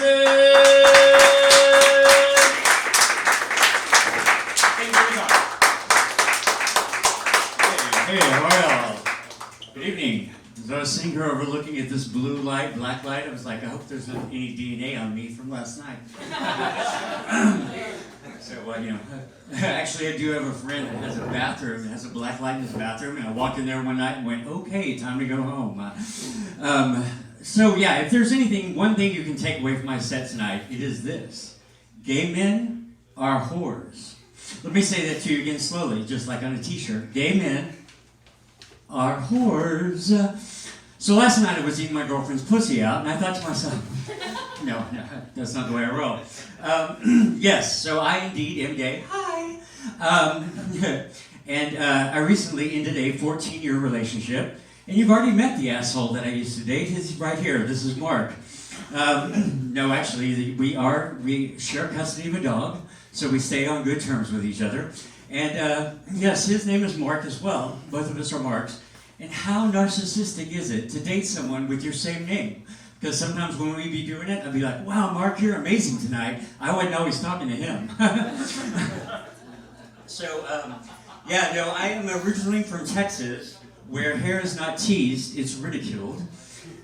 Texas! Thank you very much. Hey, how are y'all? Good evening. As I was sitting here overlooking at this blue light, black light, I was like, I hope there's not any DNA on me from last night. So, actually I do have a friend that has a bathroom, that has a black light in his bathroom, and I walked in there one night and went, okay, time to go home. So yeah, if there's one thing you can take away from my set tonight, it is this. Gay men are whores. Let me say that to you again slowly, just like on a t-shirt. Gay men are whores. So last night I was eating my girlfriend's pussy out, and I thought to myself, no, that's not the way I roll. Yes, so I indeed am gay. Hi. And I recently ended a 14-year relationship, and you've already met the asshole that I used to date. He's right here. This is Mark. No, actually, we share custody of a dog, so we stay on good terms with each other. And yes, his name is Mark as well. Both of us are Marks. And how narcissistic is it to date someone with your same name? Because sometimes when we be doing it, I'd be like, wow, Mark, you're amazing tonight. I wasn't always talking to him. So, I am originally from Texas, where hair is not teased, it's ridiculed.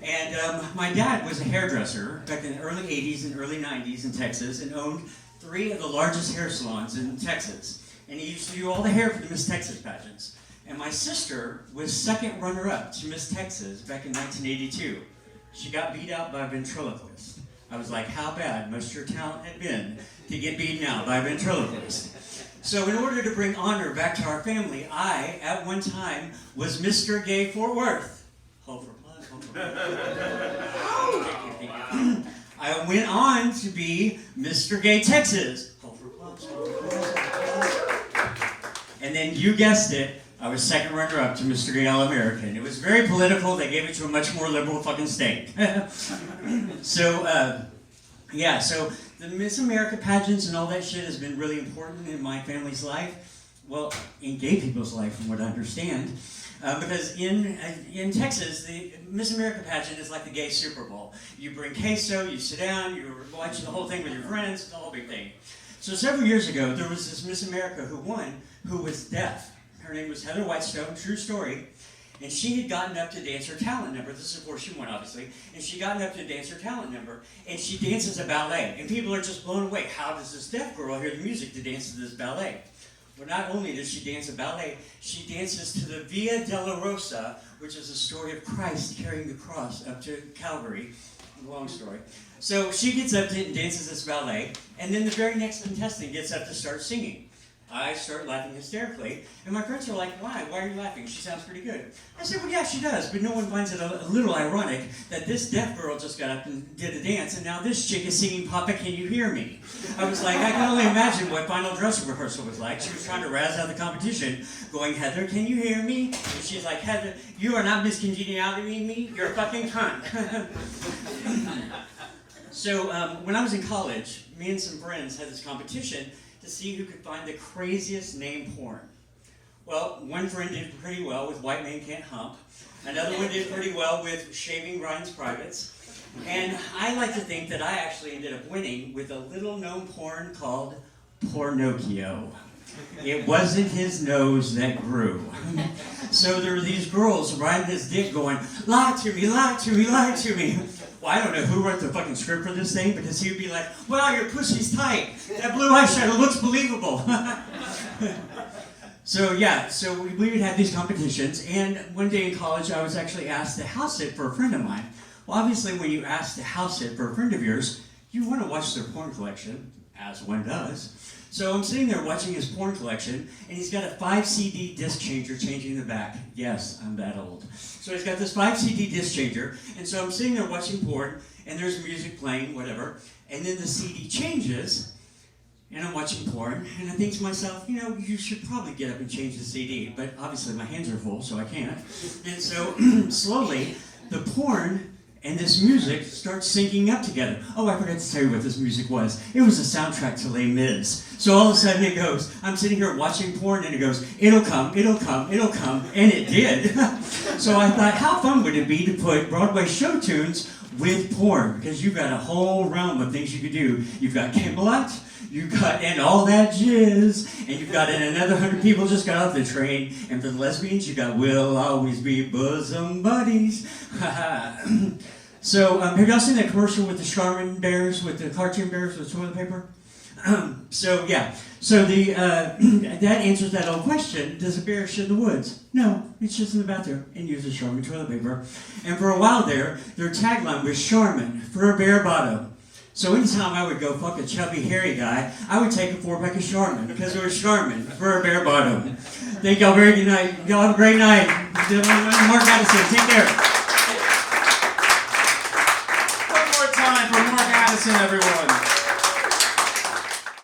And my dad was a hairdresser back in the early 80s and early 90s in Texas and owned 3 of the largest hair salons in Texas. And he used to do all the hair for the Miss Texas pageants. And my sister was second runner-up to Miss Texas back in 1982. She got beat out by a ventriloquist. I was like, how bad must your talent have been to get beaten out by a ventriloquist? So in order to bring honor back to our family, I, at one time, was Mr. Gay Fort Worth. Hold for applause, hold for applause. Thank you. I went on to be Mr. Gay Texas. Hold for applause, hold for applause. And then you guessed it, I was second runner-up to Mr. Gay All-American. It was very political. They gave it to a much more liberal fucking state. So the Miss America pageants and all that shit has been really important in my family's life. Well, in gay people's life, from what I understand. Because in Texas, the Miss America pageant is like the gay Super Bowl. You bring queso, you sit down, you watch the whole thing with your friends, it's a whole big thing. So several years ago, there was this Miss America who won, who was deaf. Her name was Heather Whitestone, true story. And she had gotten up to dance her talent number. This is before she won, obviously. And she gotten up to dance her talent number. And she dances a ballet. And people are just blown away. How does this deaf girl hear the music to dance to this ballet? Well, not only does she dance a ballet, she dances to the Via Dolorosa, which is a story of Christ carrying the cross up to Calvary. Long story. So she gets up and dances this ballet. And then the very next contestant gets up to start singing. I start laughing hysterically, and my friends are like, why? Why are you laughing? She sounds pretty good. I said, well, yeah, she does, but no one finds it a little ironic that this deaf girl just got up and did a dance, and now this chick is singing Papa, Can You Hear Me? I was like, I can only imagine what final dress rehearsal was like. She was trying to razz out the competition, going, Heather, can you hear me? And she's like, Heather, you are not Miss Congeniality me, you're a fucking cunt. So when I was in college, me and some friends had this competition to see who could find the craziest name porn. Well, one friend did pretty well with White Man Can't Hump. Another one did pretty well with Shaving Ryan's Privates. And I like to think that I actually ended up winning with a little-known porn called Pornocchio. It wasn't his nose that grew. So there were these girls riding his dick going, lie to me, lie to me, lie to me. Well, I don't know who wrote the fucking script for this thing, because he would be like, wow, your pussy's tight. That blue eyeshadow looks believable. So we would have these competitions, and one day in college I was actually asked to house sit for a friend of mine. Well, obviously when you ask to house sit for a friend of yours, you want to watch their porn collection, as one does. So I'm sitting there watching his porn collection, and he's got a 5 CD disc changer changing the back. Yes, I'm that old. So he's got this 5 CD disc changer, and so I'm sitting there watching porn, and there's music playing, whatever, and then the CD changes, and I'm watching porn, and I think to myself, you should probably get up and change the CD, but obviously my hands are full, so I can't. And so slowly, the porn and this music starts syncing up together. Oh, I forgot to tell you what this music was. It was a soundtrack to Les Mis. So all of a sudden it goes, I'm sitting here watching porn, and it goes, it'll come, it'll come, it'll come, and it did. So I thought, how fun would it be to put Broadway show tunes with porn, because you've got a whole realm of things you could do. You've got Camelot, you've got and all that jizz, and you've got and another 100 people just got off the train. And for the lesbians, you got We'll Always Be Bosom Buddies. So, have y'all seen that commercial with the Charmin bears, with the cartoon bears with toilet paper? So the that answers that old question: does a bear shit in the woods? No, it shits in the bathroom and uses Charmin toilet paper. And for a while there, their tagline was Charmin for a bare bottom. So anytime I would go fuck a chubby, hairy guy, I would take a 4-pack of Charmin because it was Charmin for a bare bottom. Thank y'all very good night. Y'all have a great night. Mark Addison, take care. One more time for Mark Addison, everyone.